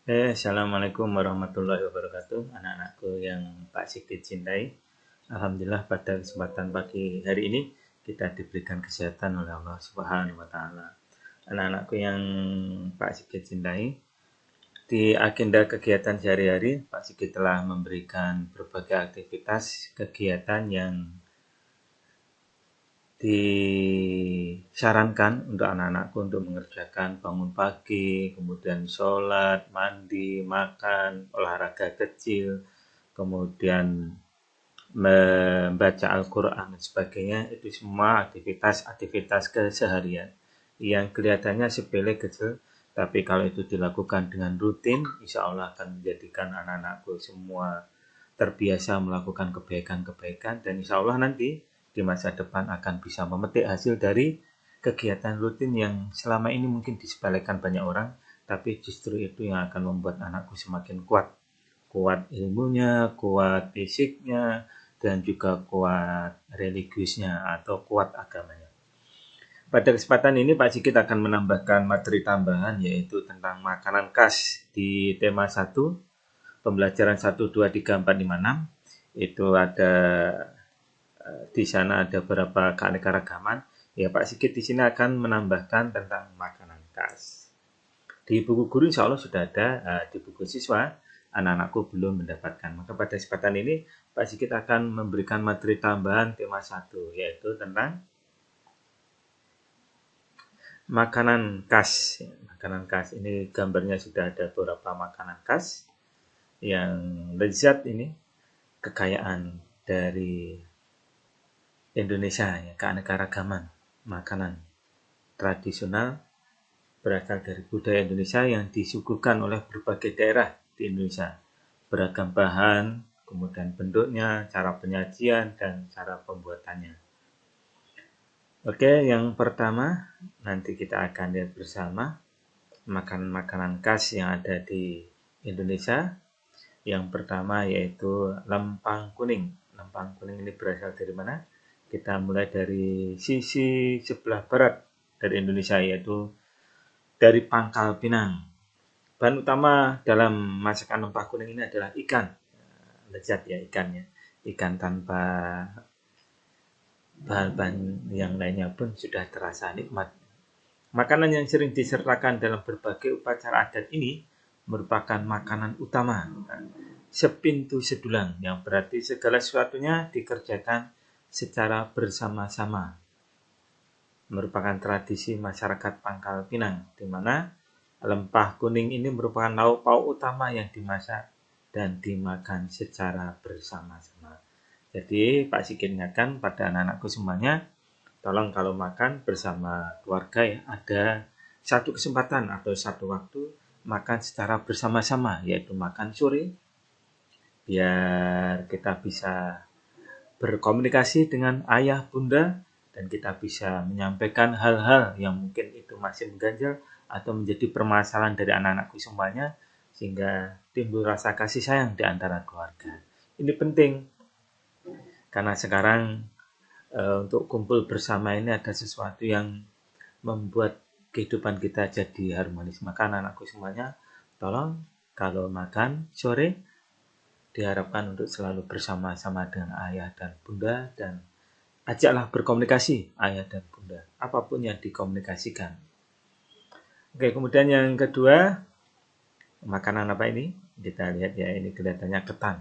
Assalamualaikum warahmatullahi wabarakatuh. Anak-anakku yang Pak Sigit cintai. Alhamdulillah pada kesempatan pagi hari ini kita diberikan kesehatan oleh Allah Subhanahu wa taala. Anak-anakku yang Pak Sigit cintai, di agenda kegiatan sehari-hari Pak Sigit telah memberikan berbagai aktivitas kegiatan yang disarankan untuk anak-anakku untuk mengerjakan bangun pagi, kemudian sholat, mandi, makan, olahraga kecil, kemudian membaca Al-Quran dan sebagainya. Itu semua aktivitas-aktivitas keseharian yang kelihatannya sepele kecil, tapi kalau itu dilakukan dengan rutin, insya Allah akan menjadikan anak-anakku semua terbiasa melakukan kebaikan-kebaikan, dan insya Allah nanti di masa depan akan bisa memetik hasil dari kegiatan rutin yang selama ini mungkin disepelekan banyak orang, tapi justru itu yang akan membuat anakku semakin kuat. Kuat ilmunya, kuat fisiknya, dan juga kuat religiusnya atau kuat agamanya. Pada kesempatan ini Pak Sigit akan menambahkan materi tambahan yaitu tentang makanan khas di tema 1, pembelajaran 1, 2, 3, 4, 5, 6. Itu ada di sana ada beberapa keanekaragaman. Ya, Pak Sigit di sini akan menambahkan tentang makanan khas. Di buku guru insya Allah sudah ada, di buku siswa anak-anakku belum mendapatkan. Maka pada kesempatan ini Pak Sigit akan memberikan materi tambahan tema 1, yaitu tentang makanan khas. Makanan khas ini gambarnya sudah ada beberapa makanan khas yang lezat, ini kekayaan dari Indonesia, ya, keanekaragaman makanan tradisional berasal dari budaya Indonesia yang disuguhkan oleh berbagai daerah di Indonesia. Beragam bahan, kemudian bentuknya, cara penyajian, dan cara pembuatannya. Oke, yang pertama nanti kita akan lihat bersama makanan-makanan khas yang ada di Indonesia. Yang pertama yaitu lempang kuning. Lempang kuning ini berasal dari mana? Kita mulai dari sisi sebelah barat dari Indonesia, yaitu dari Pangkal Pinang. Bahan utama dalam masakan lempang kuning ini adalah ikan. Lezat ya ikannya. Ikan tanpa bahan-bahan yang lainnya pun sudah terasa nikmat. Makanan yang sering disertakan dalam berbagai upacara adat ini merupakan makanan utama. Sepintu sedulang, yang berarti segala sesuatunya dikerjakan secara bersama-sama. Merupakan tradisi masyarakat Pangkal Pinang, di mana lempah kuning ini merupakan lauk pauk utama yang dimasak dan dimakan secara bersama-sama. Jadi Pak Sigit ingatkan pada anak-anakku semuanya, tolong kalau makan bersama keluarga ya, ada satu kesempatan atau satu waktu makan secara bersama-sama, yaitu makan sore, biar kita bisa berkomunikasi dengan ayah bunda dan kita bisa menyampaikan hal-hal yang mungkin itu masih mengganjal atau menjadi permasalahan dari anak-anakku semuanya, sehingga timbul rasa kasih sayang di antara keluarga. Ini penting karena sekarang untuk kumpul bersama ini ada sesuatu yang membuat kehidupan kita jadi harmonis. Maka anak-anakku semuanya, tolong kalau makan sore diharapkan untuk selalu bersama-sama dengan ayah dan bunda, dan ajaklah berkomunikasi ayah dan bunda, apapun yang dikomunikasikan. Oke, kemudian yang kedua, makanan apa ini? Kita lihat ya, ini kelihatannya ketan.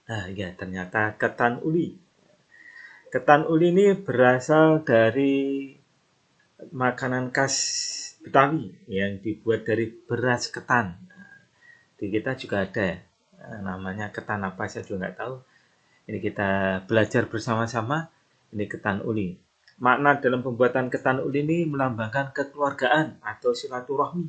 Nah, ya ternyata ketan uli. Ketan uli ini berasal dari makanan khas Betawi yang dibuat dari beras ketan. Di kita juga ada ya, namanya ketan apa saya juga nggak tahu. Ini kita belajar bersama-sama. Ini ketan uli. Makna dalam pembuatan ketan uli ini melambangkan kekeluargaan atau silaturahmi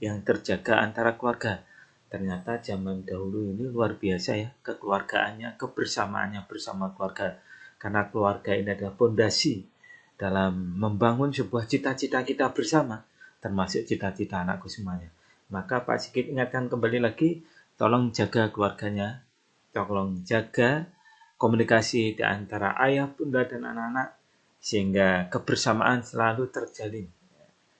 yang terjaga antara keluarga. Ternyata zaman dahulu ini luar biasa ya, kekeluargaannya, kebersamaannya bersama keluarga. Karena keluarga ini adalah fondasi dalam membangun sebuah cita-cita kita bersama, termasuk cita-cita anakku semuanya. Maka Pak Sigit ingatkan kembali lagi, tolong jaga keluarganya, tolong jaga komunikasi di antara ayah, bunda, dan anak-anak, sehingga kebersamaan selalu terjalin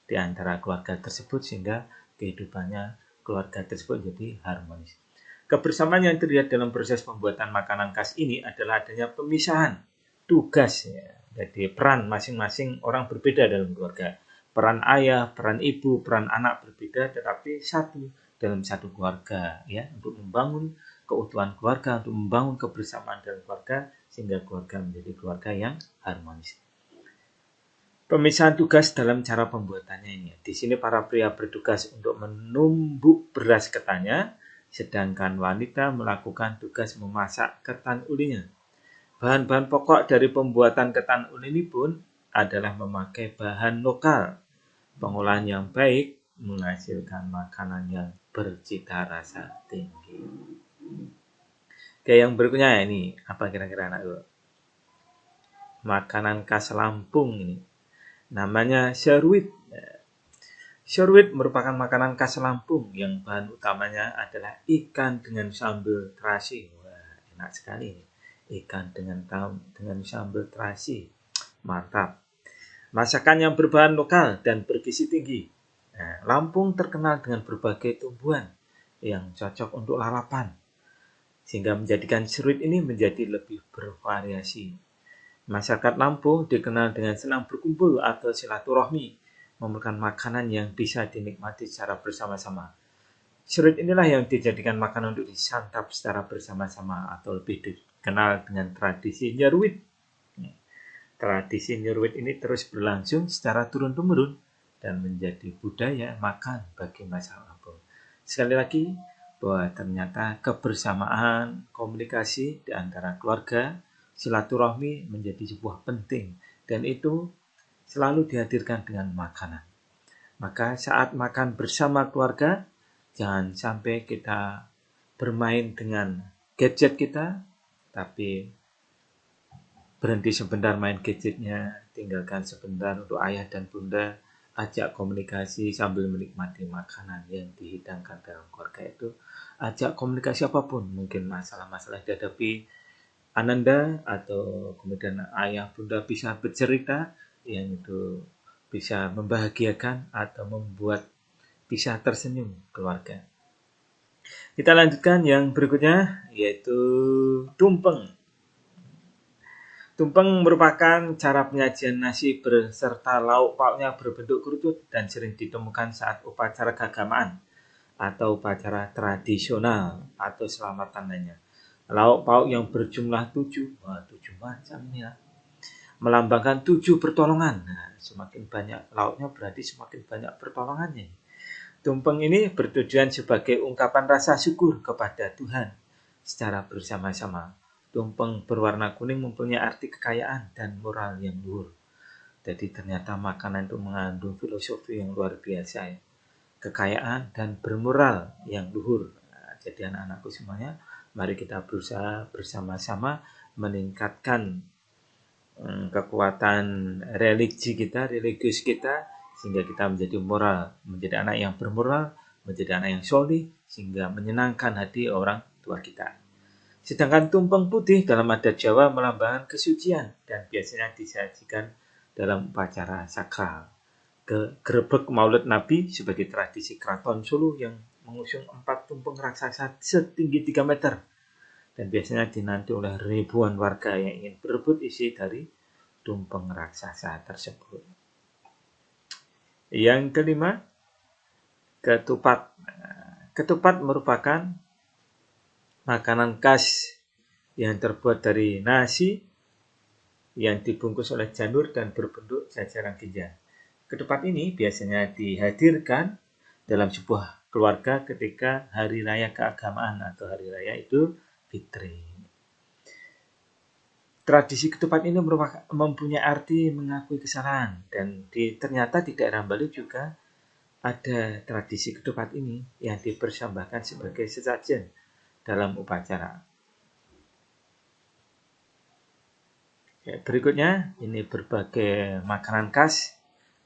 di antara keluarga tersebut, sehingga kehidupannya keluarga tersebut jadi harmonis. Kebersamaan yang terlihat dalam proses pembuatan makanan khas ini adalah adanya pemisahan tugas ya. Jadi peran masing-masing orang berbeda dalam keluarga. Peran ayah, peran ibu, peran anak berbeda tetapi satu dalam satu keluarga ya, untuk membangun keutuhan keluarga, untuk membangun kebersamaan dalam keluarga sehingga keluarga menjadi keluarga yang harmonis. Pemisahan tugas dalam cara pembuatannya ini. Di sini para pria bertugas untuk menumbuk beras ketannya, sedangkan wanita melakukan tugas memasak ketan ulinya. Bahan-bahan pokok dari pembuatan ketan uli ini pun adalah memakai bahan lokal. Pengolahan yang baik menghasilkan makanan yang bercita rasa tinggi. Oke, yang berikutnya ini apa kira-kira anak? Makanan khas Lampung ini. Namanya seruit. Seruit merupakan makanan khas Lampung yang bahan utamanya adalah ikan dengan sambal terasi. Wah, enak sekali ini. Ikan dengan sambal terasi. Mantap. Masakan yang berbahan lokal dan bergizi tinggi. Nah, Lampung terkenal dengan berbagai tumbuhan yang cocok untuk lalapan, sehingga menjadikan seruit ini menjadi lebih bervariasi. Masyarakat Lampung dikenal dengan senang berkumpul atau silaturahmi, memerlukan makanan yang bisa dinikmati secara bersama-sama. Seruit inilah yang dijadikan makanan untuk disantap secara bersama-sama atau lebih dikenal dengan tradisi nyeruit. Tradisi nyeruit ini terus berlangsung secara turun-temurun dan menjadi budaya makan bagi masyarakat Lampung. Sekali lagi, bahwa ternyata kebersamaan, komunikasi di antara keluarga, silaturahmi menjadi sebuah penting, dan itu selalu dihadirkan dengan makanan. Maka saat makan bersama keluarga, jangan sampai kita bermain dengan gadget kita, tapi berhenti sebentar main gadgetnya, tinggalkan sebentar untuk ayah dan bunda, ajak komunikasi sambil menikmati makanan yang dihidangkan dalam keluarga itu. Ajak komunikasi apapun, mungkin masalah-masalah dihadapi Ananda atau kemudian ayah bunda bisa bercerita yang itu bisa membahagiakan atau membuat bisa tersenyum keluarga. Kita lanjutkan yang berikutnya, yaitu tumpeng. Tumpeng merupakan cara penyajian nasi beserta lauk pauknya berbentuk kerucut dan sering ditemukan saat upacara keagamaan atau upacara tradisional atau selamatan lainnya. Lauk pauk yang berjumlah 7 macam ini ya, melambangkan 7 pertolongan. Nah, semakin banyak lauknya berarti semakin banyak pertolongannya. Tumpeng ini bertujuan sebagai ungkapan rasa syukur kepada Tuhan secara bersama-sama. Tumpeng berwarna kuning mempunyai arti kekayaan dan moral yang luhur. Jadi ternyata makanan itu mengandung filosofi yang luar biasa ya. Kekayaan dan bermoral yang luhur. Nah, jadi anak-anakku semuanya, mari kita berusaha bersama-sama meningkatkan kekuatan religius kita, sehingga kita menjadi moral, menjadi anak yang bermoral, menjadi anak yang solih, sehingga menyenangkan hati orang tua kita. Sedangkan tumpeng putih dalam adat Jawa melambangkan kesucian dan biasanya disajikan dalam upacara sakral. Grebek Maulid Nabi sebagai tradisi Keraton Solo yang mengusung 4 tumpeng raksasa setinggi 3 meter. Dan biasanya dinanti oleh ribuan warga yang ingin berebut isi dari tumpeng raksasa tersebut. Yang kelima, ketupat. Ketupat merupakan makanan khas yang terbuat dari nasi yang dibungkus oleh janur dan berbentuk jajaran ginjal. Ketupat ini biasanya dihadirkan dalam sebuah keluarga ketika hari raya keagamaan atau hari raya Idul Fitri. Tradisi ketupat ini mempunyai arti mengakui kesalahan, dan ternyata di daerah Bali juga ada tradisi ketupat ini yang dipersembahkan sebagai sesajen dalam upacara. Ya, berikutnya ini berbagai makanan khas.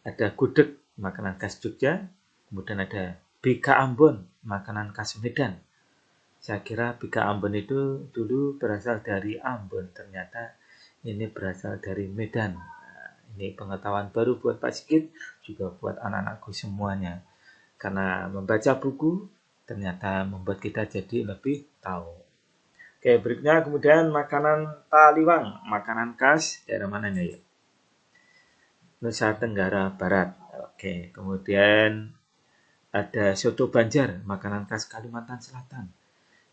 Ada gudeg, makanan khas Jogja. Kemudian ada bika Ambon, makanan khas Medan. Saya kira bika Ambon itu dulu berasal dari Ambon, ternyata ini berasal dari Medan. Nah, ini pengetahuan baru buat Pak Sigit, juga buat anak-anakku semuanya. Karena membaca buku ternyata membuat kita jadi lebih tahu. Oke, berikutnya kemudian makanan taliwang, makanan khas daerah mana nih? Nusa Tenggara Barat. Oke, kemudian ada soto Banjar, makanan khas Kalimantan Selatan.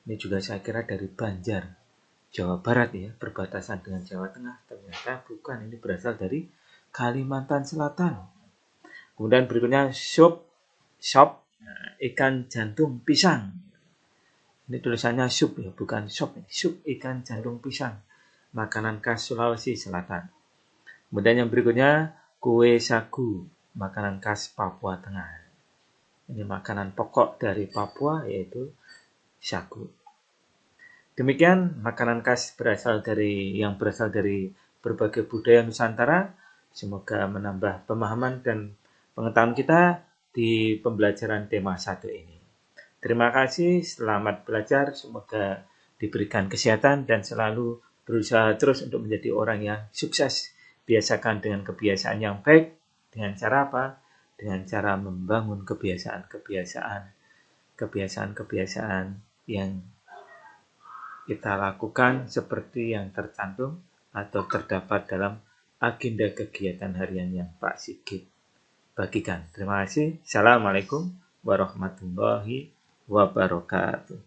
Ini juga saya kira dari Banjar, Jawa Barat ya, berbatasan dengan Jawa Tengah. Ternyata bukan, ini berasal dari Kalimantan Selatan. Kemudian berikutnya sop ikan jantung pisang. Ini tulisannya sup ya, bukan sop. Sup ikan jantung pisang, makanan khas Sulawesi Selatan. Kemudian yang berikutnya kue sagu, makanan khas Papua Tengah. Ini makanan pokok dari Papua yaitu sagu. Demikian makanan khas yang berasal dari berbagai budaya Nusantara. Semoga menambah pemahaman dan pengetahuan kita di pembelajaran tema 1 ini. Terima kasih, selamat belajar, semoga diberikan kesehatan dan selalu berusaha terus untuk menjadi orang yang sukses. Biasakan dengan kebiasaan yang baik, dengan cara apa? Dengan cara membangun kebiasaan yang kita lakukan seperti yang tercantum atau terdapat dalam agenda kegiatan harian yang Pak Sigit bagikan. Terima kasih. Assalamualaikum warahmatullahi wabarakatuh.